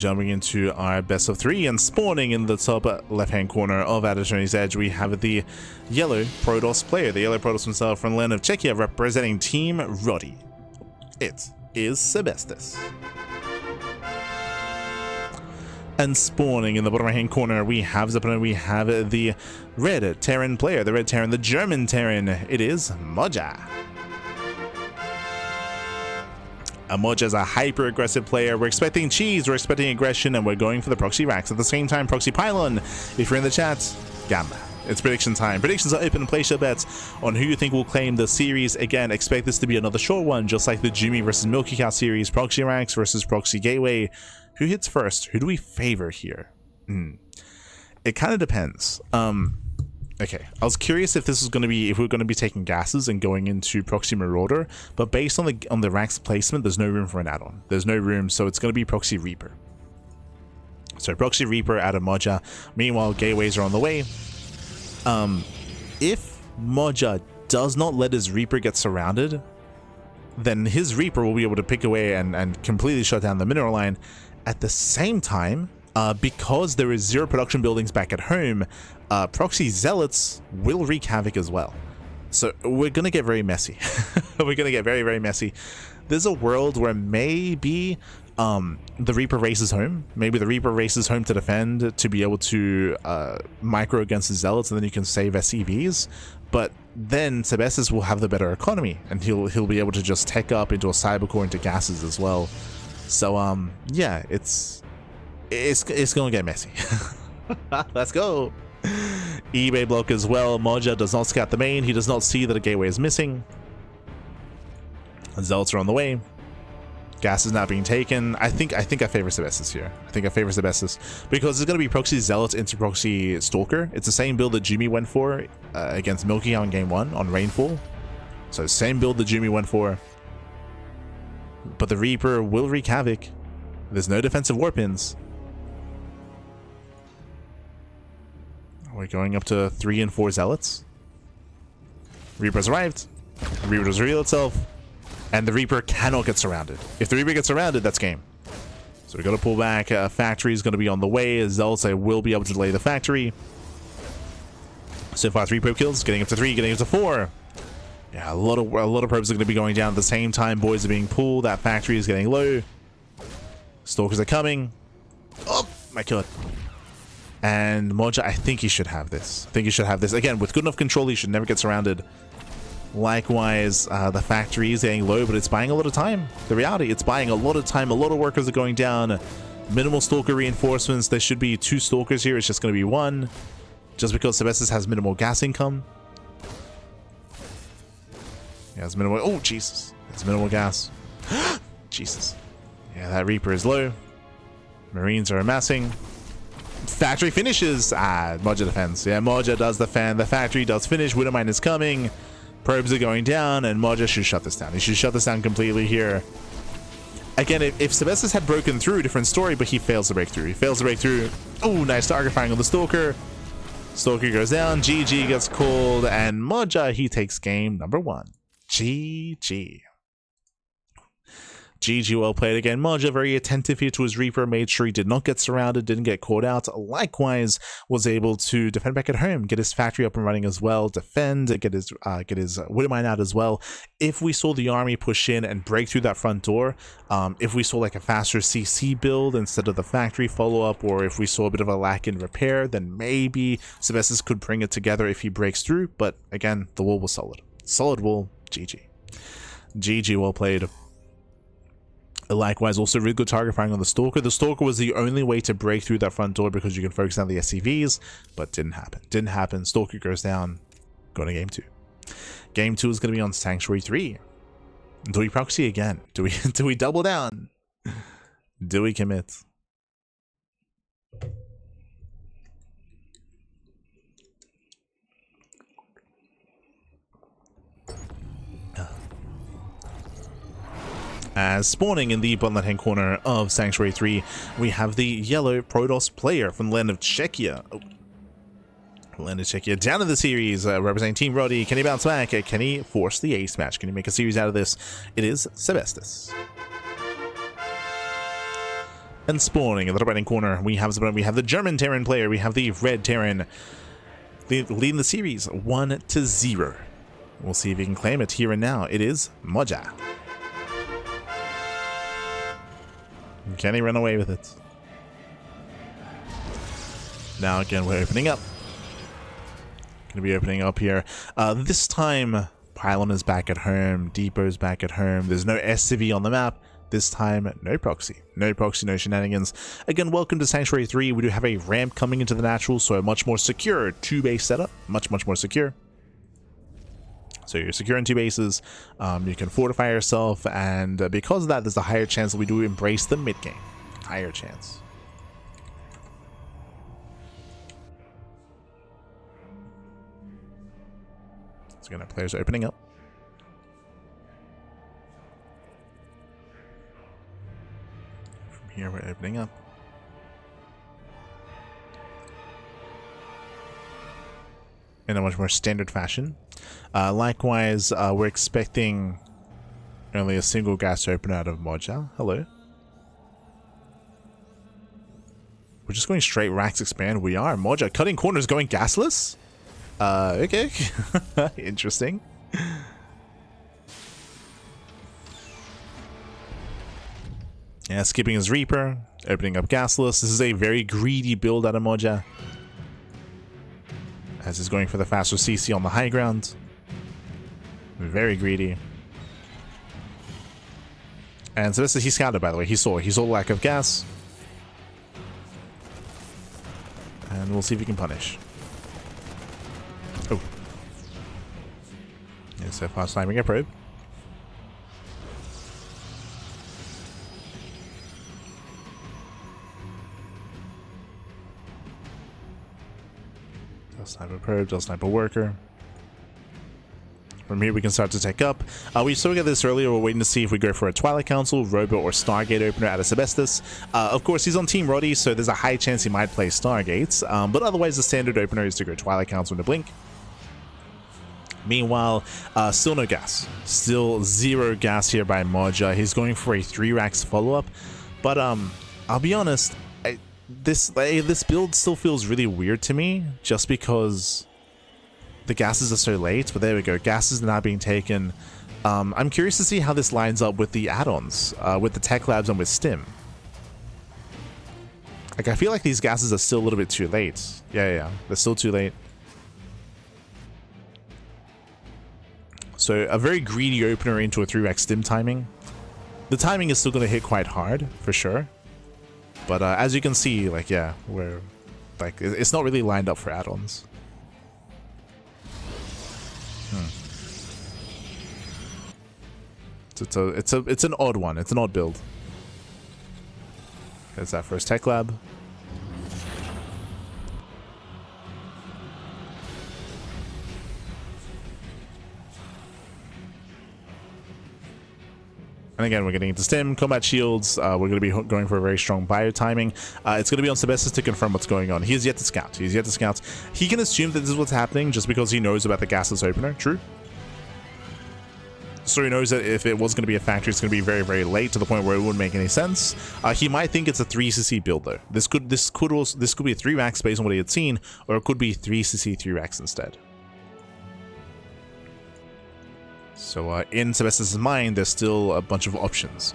Jumping into our best of 3 and spawning in the top left-hand corner of our Journey's Edge, we have the yellow Protoss player, the yellow Protoss himself from the land of Czechia, representing Team Roddy. It is Sebesdes. And spawning in the bottom right-hand corner, we have the red Terran player, the red Terran, the German Terran. It is Moja. Moja is a hyper-aggressive player. We're expecting cheese, we're expecting aggression, and we're going for the proxy racks. At the same time, proxy pylon. If you're in the chat, Gamma. It's prediction time. Predictions are open and place your bets on who you think will claim the series. Again, expect this to be another short one, just like the Jimmy versus Milky Cow series, proxy racks versus proxy gateway. Who hits first? Who do we favor here? It kind of depends. Okay, I was curious if this was going to be, if we're going to be taking gases and going into Proxy Marauder, but based on the rack's placement, there's no room for an add-on. There's no room, so it's going to be Proxy Reaper. So Proxy Reaper out of Moja. Meanwhile, gateways are on the way. If Moja does not let his Reaper get surrounded, then his Reaper will be able to pick away and completely shut down the mineral line. At the same time, because there is 0 production buildings back at home, proxy zealots will wreak havoc as well. So we're gonna get very messy. We're gonna get very, very messy. There's a world where maybe the Reaper races home. Maybe the Reaper races home to defend, to be able to micro against the zealots, and then you can save SCVs. But then Sebesdes will have the better economy, and he'll be able to just tech up into a cybercore, into gases as well. So yeah, it's gonna get messy. Let's go. eBay block as well. Moja does not scout the main. He does not see that a gateway is missing. Zealots are on the way. Gas is not being taken. I think I favor Sebesdes here. I think I favor Sebesdes because it's going to be proxy zealots into proxy stalker. It's the same build that Jimmy went for against Milky Cow in game 1 on Rainfall. So same build that Jimmy went for. But the Reaper will wreak havoc. There's no defensive warpins. We're going up to 3 and 4 zealots. Reaper's arrived. Reaper does reveal itself. And the Reaper cannot get surrounded. If the Reaper gets surrounded, that's game. So we got to pull back. Factory is going to be on the way. Zealots will be able to delay the factory. So far, 3 probe kills. Getting up to 3, getting up to 4. Yeah, a lot of probes are going to be going down at the same time. Boys are being pulled. That factory is getting low. Stalkers are coming. Oh my god. And Moja, I think he should have this. Again, with good enough control, he should never get surrounded. Likewise, the factory is getting low, but it's buying a lot of time. The reality, it's buying a lot of time. A lot of workers are going down. Minimal stalker reinforcements. There should be 2 stalkers here. It's just going to be 1. Just because Sebesdes has minimal gas income. Yeah, it's minimal. Oh, Jesus. It's minimal gas. Jesus. Yeah, that Reaper is low. Marines are amassing. Factory finishes. Moja defends. Yeah, Moja does defend. The factory does finish. Widowmine is coming. Probes are going down, and Moja should shut this down. He should shut this down completely here. Again, if Sebesdes had broken through, different story, but he fails to break through. Oh, nice target firing on the Stalker. Stalker goes down. GG gets called, and Moja, he takes game number 1. GG. GG, well played again. Moja very attentive here to his Reaper, made sure he did not get surrounded, didn't get caught out. Likewise, was able to defend back at home, get his factory up and running as well, defend, get his Widowmine out as well. If we saw the army push in and break through that front door, if we saw like a faster CC build instead of the factory follow-up, or if we saw a bit of a lack in repair, then maybe Sebesdes could bring it together if he breaks through. But again, the wall was solid. Solid wall. GG. GG, well played. Likewise, also really good target firing on the Stalker. The Stalker was the only way to break through that front door because you can focus on the SCVs, but didn't happen. Stalker goes down. Going to game 2. Game 2 is going to be on Sanctuary 3. Do we proxy again? Do we double down? Do we commit? As spawning in the bottom left-hand corner of Sanctuary 3, we have the yellow Protoss player from the land of Czechia. Land of Czechia down in the series, representing Team Roddy. Can he bounce back? Can he force the ace match? Can he make a series out of this? It is Sebesdes. And spawning in the top right corner, we have the German Terran player, we have the red Terran leading the series 1-0. We'll see if he can claim it here and now. It is Moja. Can he run away with it? Now again, we're opening up. Gonna be opening up here. This time, Pylon is back at home, Depot's back at home. There's no SCV on the map. This time, no proxy. No proxy, no shenanigans. Again, welcome to Sanctuary 3. We do have a ramp coming into the natural, so a much more secure 2-base setup. Much more secure. So you're secure in 2 bases. You can fortify yourself, and because of that, there's a higher chance that we do embrace the mid-game. Higher chance. So again, our players are opening up. Here we're opening up. In a much more standard fashion. Likewise, we're expecting only a single gas to open out of Moja. Hello. We're just going straight racks expand. We are. Moja cutting corners going gasless? Okay. Interesting. Yeah, skipping his Reaper, opening up gasless. This is a very greedy build out of Moja, as he's going for the faster CC on the high ground. Very greedy. And so this is, he scouted, by the way. He saw the lack of gas. And we'll see if he can punish. Oh. Yeah, so far sniping a probe. Sniper probe, does sniper worker. From here we can start to take up. We still got this earlier. We're waiting to see if we go for a Twilight Council, Robo, or Stargate opener out of Sebesdes. Of course, he's on Team Roddy, so there's a high chance he might play Stargates. But otherwise, the standard opener is to go Twilight Council into Blink. Meanwhile, still no gas. Still 0 gas here by Moja. He's going for a 3 racks follow-up. But I'll be honest, this build still feels really weird to me, just because the gases are so late. But there we go, gases are now being taken. I'm curious to see how this lines up with the add-ons, with the tech labs and with Stim. Like, I feel like these gases are still a little bit too late. Yeah, they're still too late. So a very greedy opener into a 3x Stim timing. The timing is still going to hit quite hard, for sure. But as you can see, like, yeah, we're like, it's not really lined up for add-ons. It's an odd one. It's an odd build. There's that first tech lab. And again, we're getting into Stim, combat shields. We're going to be going for a very strong bio timing. It's going to be on Sebesdes to confirm what's going on. He is yet to scout. He's yet to scout. He can assume that this is what's happening just because he knows about the gasless opener. True. So he knows that if it was going to be a factory, it's going to be very, very late to the point where it wouldn't make any sense. He might think it's a 3cc build though. This could be a 3 racks based on what he had seen, or it could be 3cc 3 racks instead. So in Sebesdes' mind, there's still a bunch of options.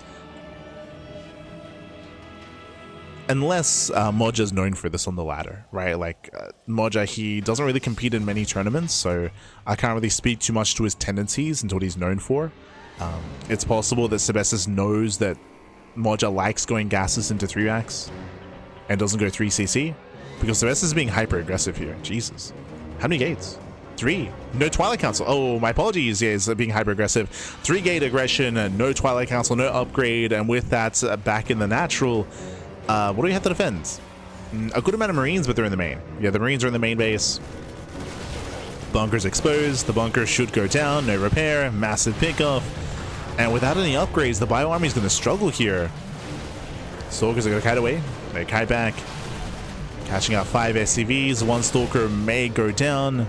Unless Moja's known for this on the ladder, right? Like, Moja, he doesn't really compete in many tournaments, so I can't really speak too much to his tendencies and to what he's known for. It's possible that Sebesdes knows that Moja likes going gases into 3 racks and doesn't go 3cc, because Sebesdes is being hyper-aggressive here. Jesus. How many gates? 3. No Twilight Council. Oh, my apologies. Yeah, it's being hyper-aggressive. 3 gate aggression, no Twilight Council, no upgrade, and with that back in the natural, what do we have to defend? A good amount of Marines, but they're in the main. Yeah, the Marines are in the main base. Bunker's exposed. The bunker should go down. No repair. Massive pickoff. And without any upgrades, the Bio Army is going to struggle here. Stalkers are going to kite away. They kite back. Catching out 5 SCVs. 1 Stalker may go down.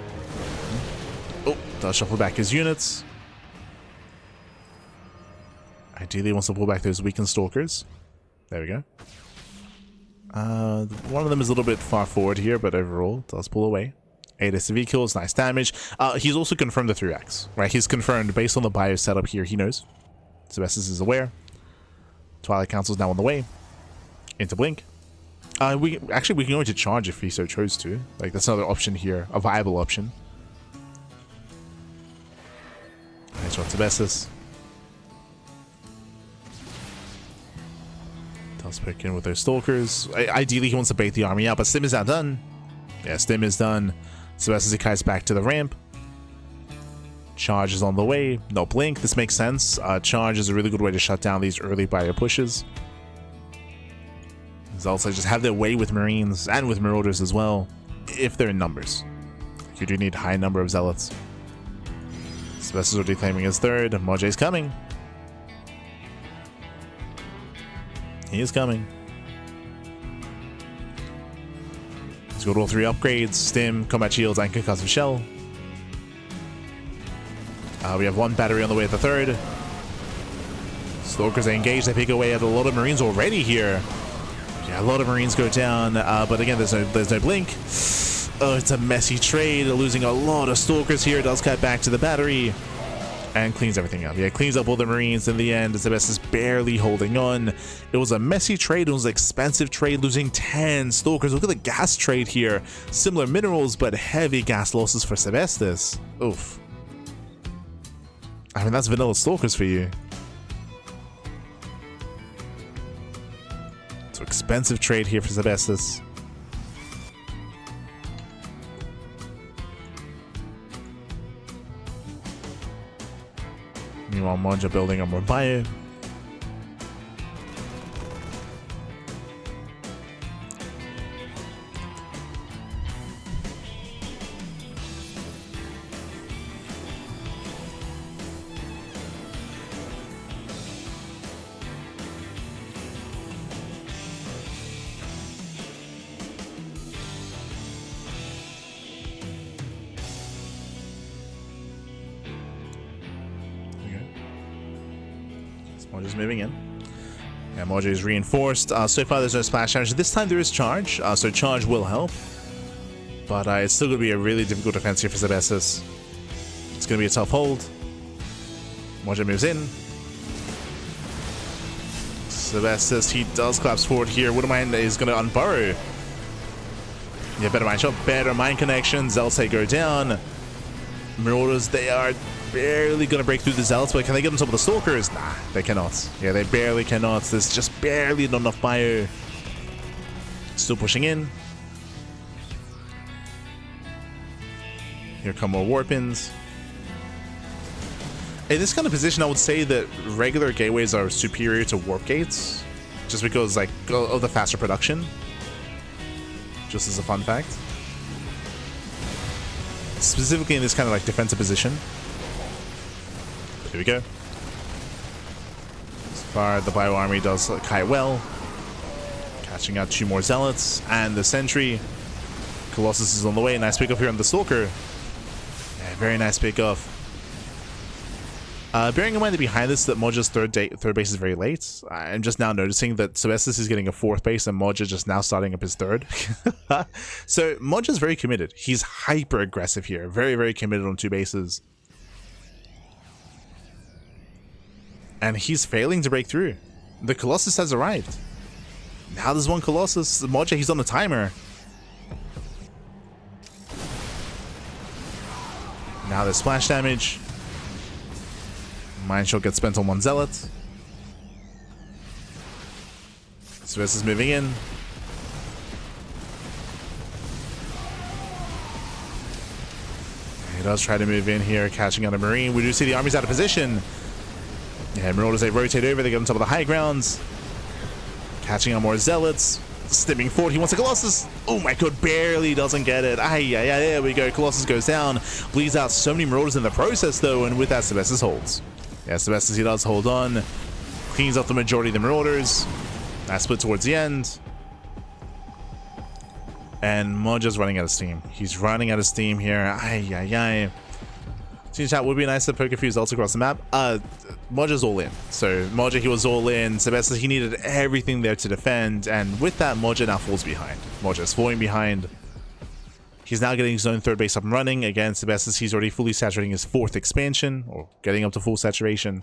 Oh, does shuffle back his units. Ideally, he wants to pull back those weakened Stalkers. There we go. One of them is a little bit far forward here, but overall does pull away. 8 SV kills, nice damage. He's also confirmed the 3x, right? He's confirmed based on the bio setup here. He knows. Sebesdes is aware. Twilight Council's now on the way. Into Blink. We can go into charge if he so chose to. Like, that's another option here, a viable option. Nice one, Sebesdes. Does pick in with those stalkers. Ideally, he wants to bait the army out, but Stim is now done. Yeah, Stim is done. Sebesdes kites back to the ramp. Charge is on the way. No Blink. This makes sense. Charge is a really good way to shut down these early bio pushes. Also just have their way with Marines and with Marauders as well, if they're in numbers. You do need a high number of Zealots. Sebesdes already claiming his third. Moja is coming. He is coming. He's got all 3 upgrades: Stim, Combat Shields, and Concussive Shell. We have 1 battery on the way at the 3rd. Stalkers are engaged. They pick away at a lot of Marines already here. Yeah, a lot of Marines go down, but again, there's no Blink. Oh, it's a messy trade. Losing a lot of Stalkers here. Does cut back to the battery and cleans everything up. Yeah, cleans up all the Marines in the end. Sebesdes is barely holding on. It was a messy trade. It was an expensive trade, losing 10 Stalkers. Look at the gas trade here. Similar minerals, but heavy gas losses for Sebesdes. Oof. I mean, that's vanilla Stalkers for you. So expensive trade here for Sebesdes. Meanwhile, Moja building up more bio. Moja's moving in. Yeah, Moja is reinforced. So far, there's no splash damage. This time there is charge, so charge will help. But it's still going to be a really difficult defense here for Sebesdes. It's going to be a tough hold. Moja moves in. Sebesdes, he does collapse forward here. Wouldn't mind is going to unburrow. Yeah, better mine shot, better mine connection. Zealots go down. Marauders, they are barely gonna break through the Zealots, but can they get on top of the Stalkers? Nah, they cannot. Yeah, they barely cannot. There's just barely not enough bio. Still pushing in. Here come more Warpins. In this kind of position, I would say that regular gateways are superior to warp gates, just because like of the faster production. Just as a fun fact. Specifically in this kind of like defensive position. Here we go. So far, the Bio Army does kite well. Catching out 2 more Zealots and the Sentry. Colossus is on the way. Nice pick up here on the Stalker. Yeah, very nice pick up. Bearing in mind that behind this, that Moja's third base is very late. I'm just now noticing that Sebesdes is getting a 4th base and Moja just now starting up his 3rd. So Moja's very committed. He's hyper aggressive here. Very, very committed on 2 bases. And he's failing to break through. The Colossus has arrived. Now there's 1 Colossus. Moja, he's on the timer. Now there's splash damage. Mine shot gets spent on 1 Zealot. Sebesdes is moving in. He does try to move in here, catching out a Marine. We do see the army's out of position. Yeah, Marauders, they rotate over, they get on top of the high grounds. Catching on more Zealots. Stimming forward, he wants a Colossus. Oh my god, barely doesn't get it. There we go, Colossus goes down. Bleeds out so many Marauders in the process though, and with that, Sebesdes holds. Yeah, Sebesdes, he does hold on. Cleans up the majority of the Marauders. That split towards the end. And Moja's running out of steam. He's running out of steam here. Seems that would be nice to poke a few Zealots across the map. Moja's all in. So Moja, he was all in. Sebesdes, he needed everything there to defend, and with that, Moja now falls behind. Moja is falling behind. He's now getting his own third base up and running. Again, Sebesdes, he's already fully saturating his 4th expansion, or getting up to full saturation.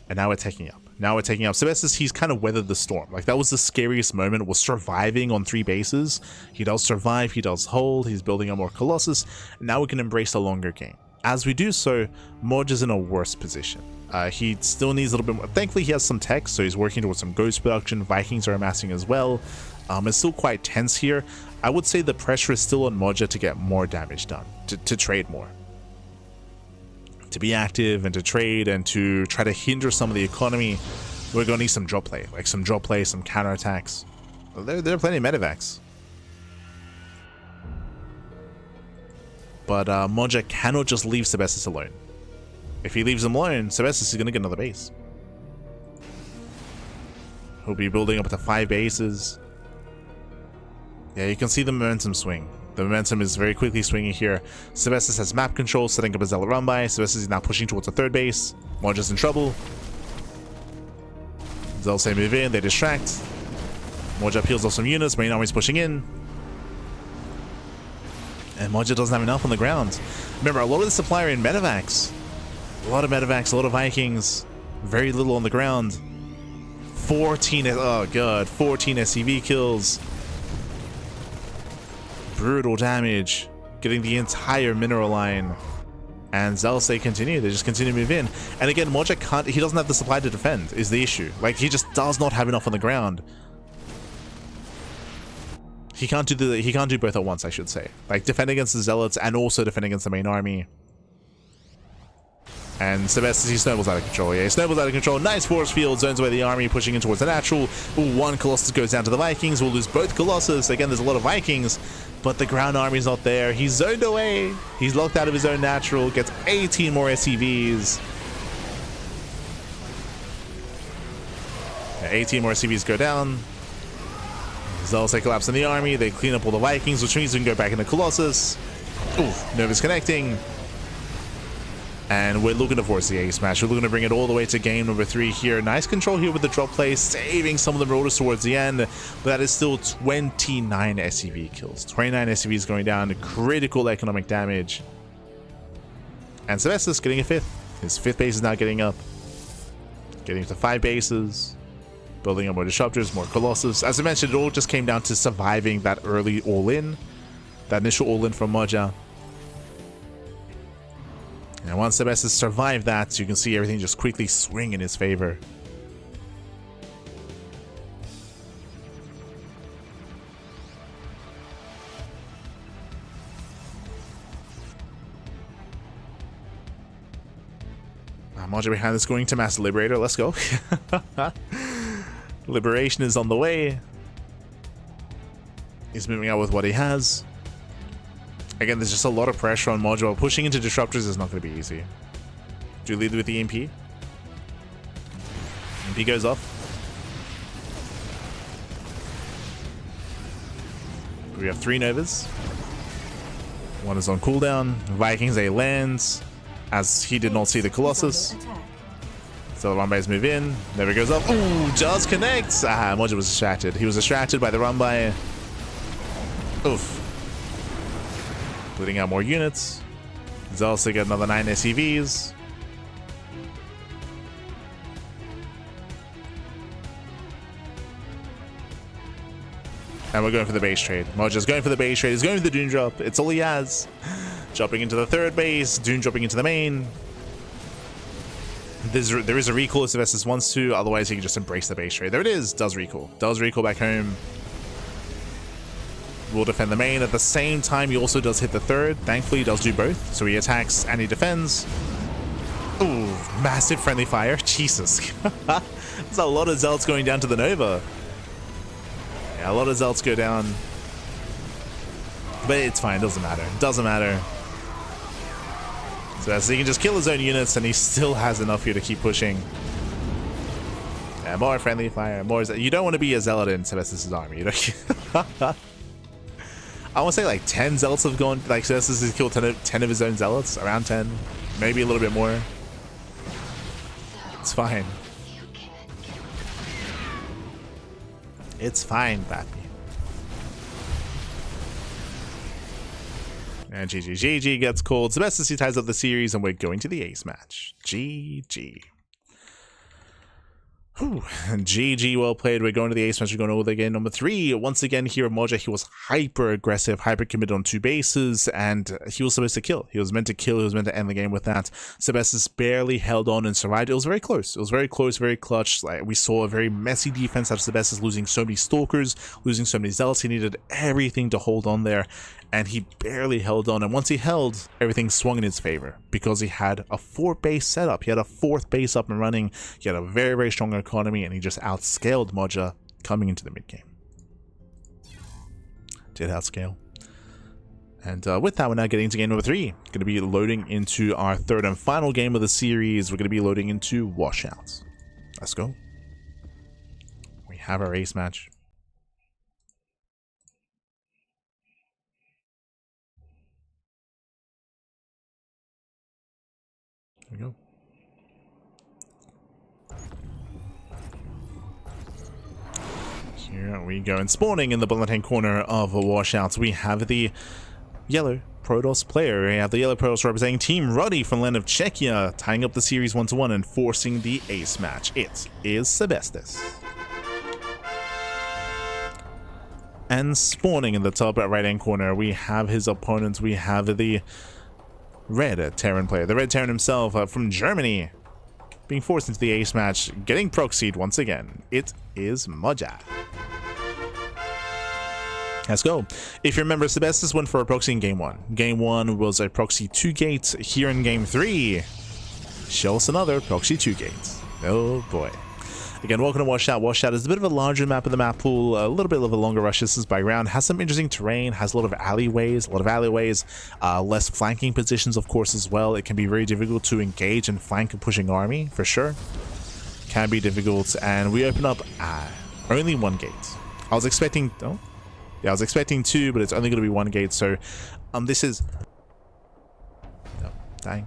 And now we're taking up. Sebesdes, he's kind of weathered the storm. Like, that was the scariest moment, was surviving on 3 bases. He does survive, he does hold, he's building up more Colossus. And now we can embrace the longer game. As we do so, Moja's in a worse position. He still needs a little bit more. Thankfully, he has some tech, so he's working towards some ghost production. Vikings are amassing as well. It's still quite tense here. I would say the pressure is still on Moja to get more damage done, to trade more. To be active and to trade and to try to hinder some of the economy. We're going to need some drop play, some counterattacks. There are plenty of medevacs. But Moja cannot just leave Sebesdes alone. If he leaves him alone, Sebesdes is going to get another base. He'll be building up to 5 bases. Yeah, you can see the momentum swing. The momentum is very quickly swinging here. Sebesdes has map control, setting up a Zealot run by. Sebesdes is now pushing towards the 3rd base. Moja's in trouble. Zealots move in, they distract. Moja peels off some units, main army's pushing in. And Moja doesn't have enough on the ground. Remember, a lot of the supply are in medevacs. A lot of medevacs, a lot of Vikings. Very little on the ground. 14 SCV kills. Brutal damage. Getting the entire mineral line. And Zealots, they continue. They just continue to move in. And again, Moja can't... He doesn't have the supply to defend, is the issue. Like, he just does not have enough on the ground. He can't do both at once, I should say. Like, defend against the Zealots and also defend against the main army. And Sebesdes, he snowballs out of control. Yeah, he snowballs out of control. Nice force field, zones away the army, pushing in towards the natural. Ooh, 1 Colossus goes down to the Vikings. We'll lose both Colossus. Again, there's a lot of Vikings, but the ground army's not there. He's zoned away. He's locked out of his own natural. Gets 18 more SCVs. Yeah, 18 more SCVs go down. Zealots, they collapse in the army. They clean up all the Vikings, which means we can go back into Colossus. Ooh, Nova's connecting. And we're looking to force the ace match. We're looking to bring it all the way to game number 3 here. Nice control here with the drop play, saving some of the marauders towards the end. But that is still 29 SCV kills. 29 SCVs going down. Critical economic damage. And Sebesdes getting a 5th. His 5th base is now getting up. Getting to 5 bases. Building up more disruptors, more Colossus. As I mentioned, it all just came down to surviving that early all-in. That initial all-in from Moja. And once Sebesdes survived that, you can see everything just quickly swing in his favor. Moja behind this going to Master Liberator. Let's go. Liberation is on the way. He's moving out with what he has. Again, there's just a lot of pressure on Moja. Pushing into disruptors is not going to be easy. Do you lead with the EMP? EMP goes off. We have 3 Novas. 1 is on cooldown. Vikings, they lands. As he did not see the Colossus. So the Rumbays move in. Never goes up. Ooh, just connects. Ah, Moja was distracted. He was distracted by the Rumbai. Oof. Bleeding out more units. Zealots get another 9 SCVs. And we're going for the base trade. Moja's going for the base trade. He's going for the Dune drop. It's all he has. Dropping into the 3rd base. Dune dropping into the main. There is a recall if Sebesdes wants to. Otherwise, he can just embrace the base trade. There it is. Does recall. Does recall back home. Will defend the main. At the same time, he also does hit the 3rd. Thankfully, he does do both. So he attacks and he defends. Ooh, massive friendly fire. Jesus. There's a lot of Zealots going down to the Nova. Yeah, a lot of Zealots go down. But it's fine. Doesn't matter. Doesn't matter. So he can just kill his own units and he still has enough here to keep pushing. Yeah, more friendly fire. More. You don't want to be a Zealot in Sebesdes' army. You don't. I want to say like 10 Zealots have gone, like Sebesdes has killed 10 of his own Zealots, around 10, maybe a little bit more. It's fine. It's fine, Bappy. And GG gets called. Sebesdes ties up the series, and we're going to the ace match. GG. Whew. GG, well played. We're going to the ace match. We're going over the game number 3. Once again, here Moja, he was hyper aggressive, hyper committed on 2 bases, and he was supposed to kill. He was meant to kill. He was meant to end the game with that. Sebesdes barely held on and survived. It was very close. It was very close, very clutch. Like, we saw a very messy defense out of Sebesdes, losing so many stalkers, losing so many zealots. He needed everything to hold on there, and he barely held on. And once he held, everything swung in his favor because he had a 4-base setup. He had a 4th base up and running. He had a very, very strong economy, and he just outscaled Moja coming into the mid game. Did outscale. And with that, we're now getting into game number 3. Going to be loading into our 3rd and final game of the series. We're going to be loading into washouts. Let's go. We have our ace match. There we go. Here we go. And spawning in the bottom left-hand corner of washouts, we have the yellow Protoss player. We have the yellow Protoss representing Team Ruddy from the land of Czechia, tying up the series 1-1 and forcing the ace match. It is Sebesdes. And spawning in the top right-hand corner, we have his opponents. We have the red Terran player, the red Terran himself from Germany, being forced into the ace match, getting proxied once again. It is Moja. Let's go. If you remember, Sebesdes went for a proxy in game 1. Game 1 was a proxy 2 gates. Here in game 3, show us another proxy 2 gates. Oh boy. Again, welcome to Washout. Washout is a bit of a larger map of the map pool, a little bit of a longer rush distance by round, has some interesting terrain, has a lot of alleyways, less flanking positions, of course, as well. It can be very difficult to engage and flank a pushing army, for sure. Can be difficult, and we open up only 1 gate. I was expecting 2, but it's only going to be 1 gate, so this is... Oh, dang.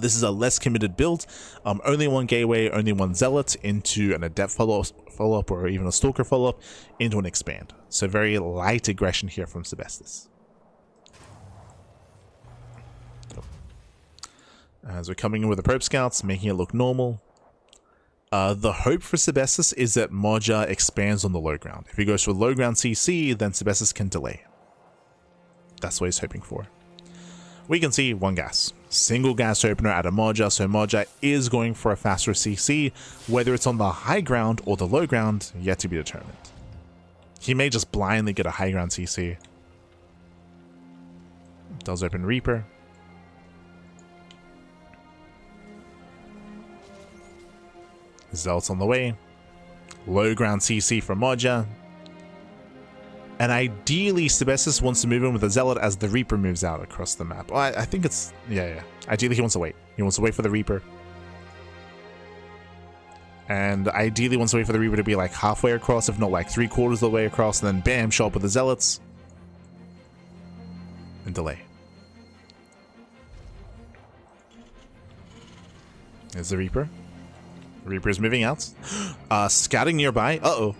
This is a less committed build. Only 1 gateway, only 1 zealot into an adept follow-up or even a stalker follow-up into an expand. So very light aggression here from Sebesdes. As we're coming in with the probe scouts, making it look normal. The hope for Sebesdes is that Moja expands on the low ground. If he goes for low ground CC, then Sebesdes can delay. That's what he's hoping for. We can see 1 gas. Single gas opener out of Moja, so Moja is going for a faster CC. Whether it's on the high ground or the low ground, yet to be determined. He may just blindly get a high ground CC. Does open Reaper. Zealots on the way. Low ground CC from Moja. And ideally, Sebesdes wants to move in with a Zealot as the Reaper moves out across the map. Well, I think it's... Yeah. Ideally, he wants to wait. He wants to wait for the Reaper. And ideally wants to wait for the Reaper to be like halfway across, if not like 3/4 of the way across, and then bam, show up with the Zealots. And delay. There's the Reaper. The Reaper is moving out. Scouting nearby. Uh-oh.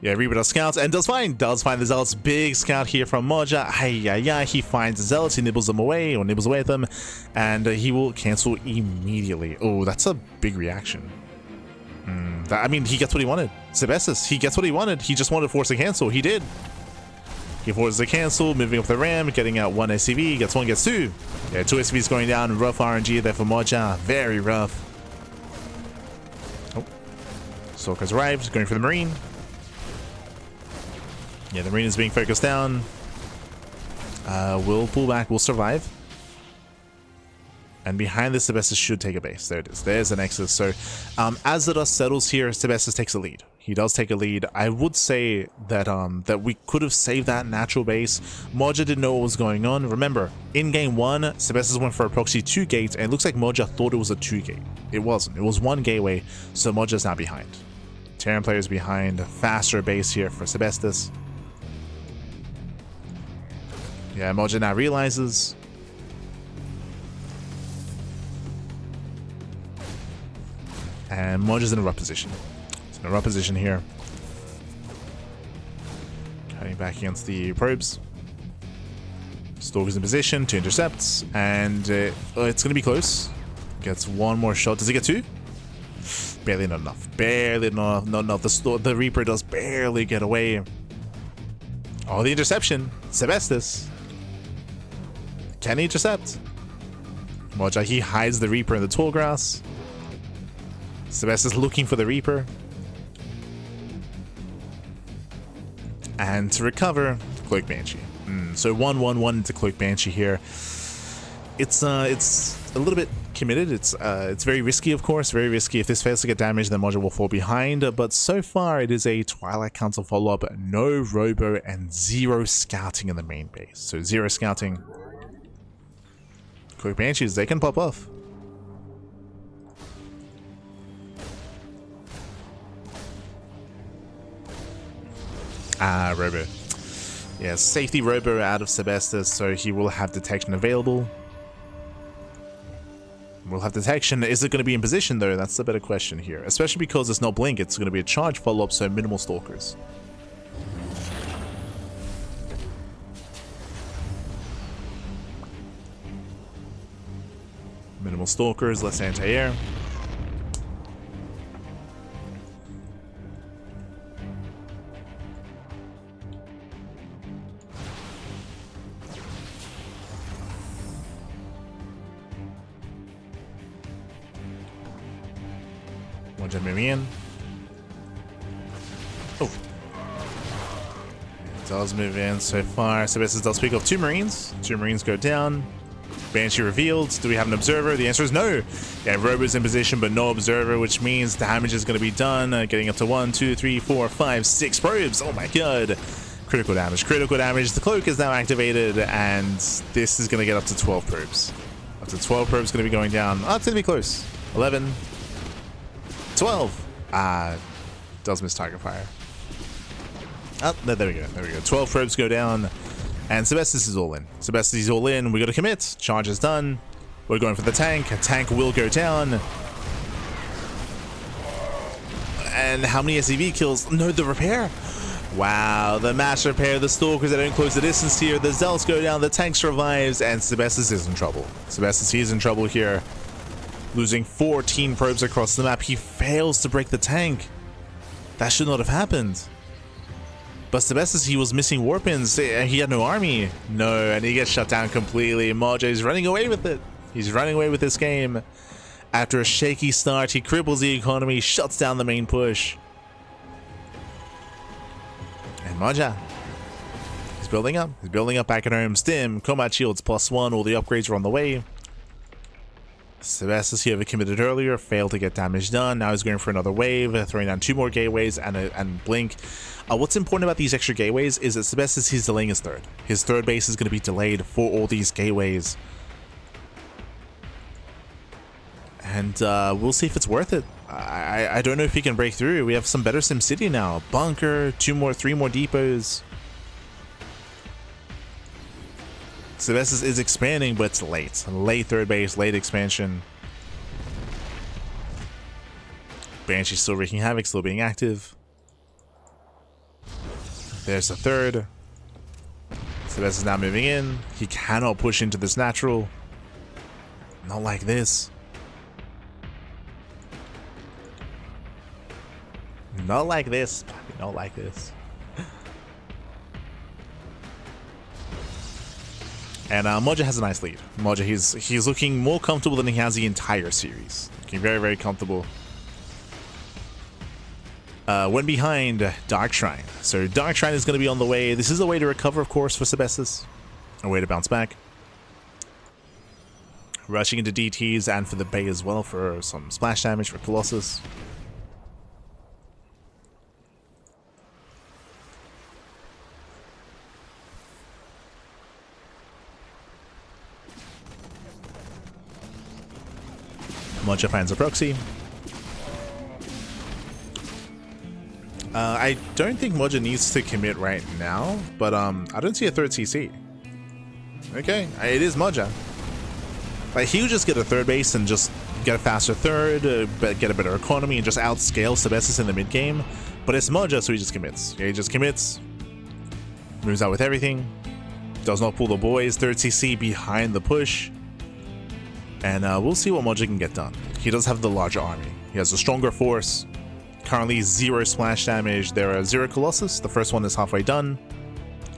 Yeah, Reaper does scouts and does find the Zealots. Big scout here from Moja. He finds the Zealots, he nibbles them away, or nibbles away at them, and he will cancel immediately. Oh, that's a big reaction. I mean, he gets what he wanted. Sebesdes, he gets what he wanted. He just wanted to force a cancel. He did. He forces a cancel, moving up the ram, getting out 1 SCV, gets 1, gets 2. Yeah, 2 SCVs going down. Rough RNG there for Moja. Very rough. Oh. Stalker's arrived, going for the Marine. Yeah, the Marine is being focused down. We'll pull back. We'll survive. And behind this, Sebesdes should take a base. There it is. There's the Nexus. So, as the dust settles here, Sebesdes takes a lead. He does take a lead. I would say that that we could have saved that natural base. Moja didn't know what was going on. Remember, in game 1, Sebesdes went for a proxy 2 gate, and it looks like Moja thought it was a 2 gate. It wasn't. It was 1 gateway, so Moja's now behind. Terran players behind. Faster base here for Sebesdes. Yeah, Moja now realizes. And Moja's in a rough position. He's in a rough position here. Cutting back against the probes. Stalker's in position to intercept, and it's going to be close. Gets one more shot. Does he get two? Barely not enough. Barely not enough. The Reaper does barely get away. Oh, the interception. Sebesdes. Can he intercept? Moja, he hides the Reaper in the tall grass. Sebesdes looking for the Reaper. And to recover, Cloak Banshee. So 1-1-1 into Cloak Banshee here. It's a little bit committed. It's very risky, of course. Very risky. If this fails to get damaged, then Moja will fall behind. But so far, it is a Twilight Council follow-up. No Robo and 0 scouting in the main base. So 0 scouting. Cloak Banshees, they can pop off. Robo. Yeah, safety Robo out of Sebesdes, so he will have detection available. We'll have detection. Is it going to be in position, though? That's the better question here. Especially because it's not blink, it's going to be a charge follow-up, so minimal stalkers. Minimal stalkers, less anti-air. Moja moving in. Oh. It does move in so far. Sebesdes does pick up 2 Marines. 2 Marines go down. Banshee revealed. Do we have an observer? The answer is no. Yeah, Robo's in position, but no observer, which means damage is going to be done. Getting up to 1, 2, 3, 4, 5, 6 probes. Oh my god. Critical damage. Critical damage. The cloak is now activated, and this is going to get up to 12 probes. Up to 12 probes going to be going down. Oh, it's going to be close. 11. 12. Does miss target fire. Oh, there we go. There we go. 12 probes go down. And Sebesdes is all in. Sebesdes is all in. We got to commit. Charge is done. We're going for the tank. A tank will go down. And how many SCV kills? No, the repair. Wow, the mass repair. The stalkers that don't close the distance here. The Zealots go down. The tank survives. And Sebesdes is in trouble. Sebesdes, he is in trouble here. Losing 14 probes across the map. He fails to break the tank. That should not have happened. But Sebesdes, he was missing warpins. He had no army. No, and he gets shut down completely. Moja is running away with it. He's running away with this game. After a shaky start, he cripples the economy, shuts down the main push. And Moja, he's building up. He's building up back at home. Stim, combat shields +1. All the upgrades are on the way. Sebesdes, he overcommitted earlier, failed to get damage done. Now he's going for another wave, throwing down 2 more gateways and blink. What's important about these extra gateways is that Sebesdes, he's delaying his third. His third base is going to be delayed for all these gateways. And we'll see if it's worth it. I don't know if he can break through. We have some better SimCity now. Bunker, 3 more depots. Sebesdes is expanding, but it's late. Late third base, late expansion. Banshee still wreaking havoc, still being active. There's the third. Sebesdes is now moving in. He cannot push into this natural. Not like this. Not like this. Not like this. And Moja has a nice lead. Moja, he's looking more comfortable than he has the entire series. Looking very, very comfortable. Went behind Dark Shrine. So Dark Shrine is going to be on the way. This is a way to recover, of course, for Sebesdes. A way to bounce back. Rushing into DTs and for the Bay as well for some splash damage for Colossus. Moja finds a proxy. I don't think Moja needs to commit right now, but I don't see a third CC. Okay, it is Moja. Like, he'll just get a third base and just get a faster third, get a better economy, and just outscale Sebesdes in the mid game. But it's Moja, so he just commits. Yeah, he just commits, moves out with everything, does not pull the boys, third CC behind the push, and we'll see what Moja can get done. He does have the larger army. He has a stronger force. Currently 0 splash damage. There are 0 Colossus. The first one is halfway done.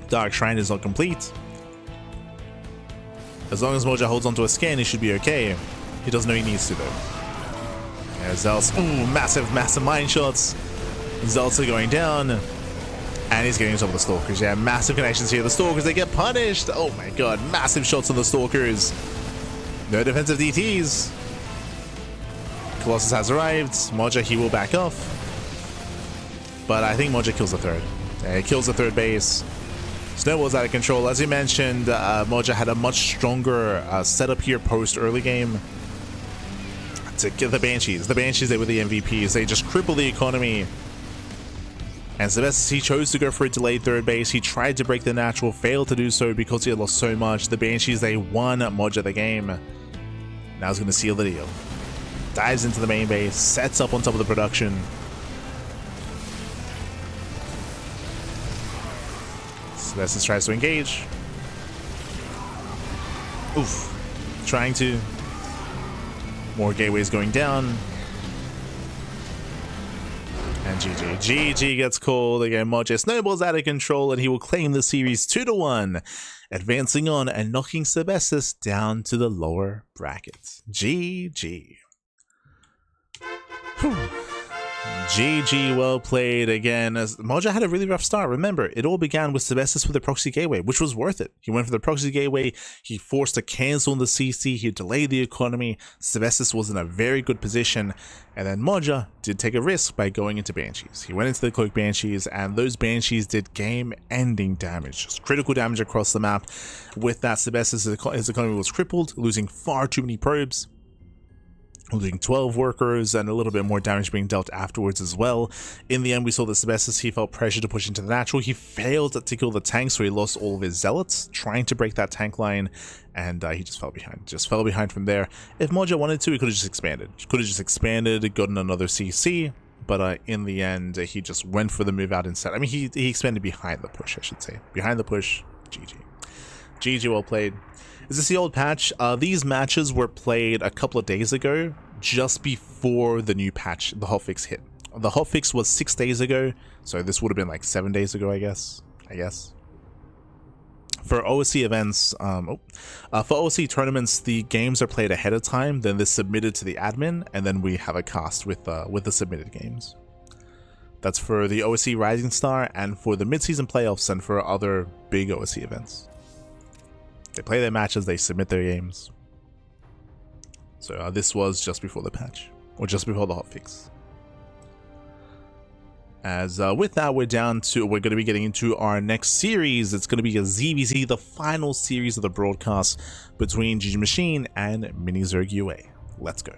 Dark Shrine is not complete. As long as Moja holds onto a scan, he should be okay. He doesn't know he needs to though. Yeah, Zelts. Ooh, massive mine shots. Zelts are going down. And he's getting top of the Stalkers. Yeah, massive connections here. The Stalkers, they get punished. Oh my god, massive shots on the Stalkers. No defensive DTs. Colossus has arrived. Moja, he will back off. But I think Moja kills the third. Yeah, he kills the third base. Snowball's out of control. As you mentioned, Moja had a much stronger setup here post early game to get the Banshees. The Banshees, they were the MVPs. They just crippled the economy. And Sebesdes, he chose to go for a delayed third base. He tried to break the natural, failed to do so because he had lost so much. The Banshees, they won Moja the game. Now he's going to seal the deal. Dives into the main base, sets up on top of the production. Sebesdes tries to engage. Oof. Trying to. More gateways going down. And GG. GG gets called. Again, Moja snowballs out of control and he will claim the series 2-1. Advancing on and knocking Sebesdes down to the lower brackets. GG. Whew. GG, well played again. As Moja had a really rough start. Remember, it all began with Sebesdes with the proxy gateway, which was worth it. He went for the proxy gateway, he forced a cancel on the CC, he delayed the economy. Sebesdes was in a very good position, and then Moja did take a risk by going into Banshees. He went into the Cloak Banshees, and those Banshees did game-ending damage, just critical damage across the map. With that, Sebesdes, his economy was crippled, losing far too many probes, losing 12 workers and a little bit more damage being dealt afterwards as well. In the end, we saw that Sebesdes, he felt pressure to push into the natural. He failed to kill the tank, so he lost all of his zealots trying to break that tank line, and he just fell behind. Just fell behind from there. If Moja wanted to, he could have just expanded. Could have just expanded, gotten another CC, but in the end, he just went for the move out instead. I mean, he expanded behind the push, I should say. Behind the push, GG. GG, well played. Is this the old patch? These matches were played a couple of days ago, just before the new patch, the hotfix hit. The hotfix was 6 days ago, so this would have been like 7 days ago, I guess. For OSC events, for OSC tournaments, the games are played ahead of time, then they're submitted to the admin, and then we have a cast with the submitted games. That's for the OSC Rising Star and for the mid-season playoffs and for other big OSC events. They play their matches, they submit their games. So this was just before the patch, or just before the hotfix. As with that, we're going to be getting into our next series. It's going to be a ZVZ, the final series of the broadcast between GG Machine and Mini Zerg UA. Let's go.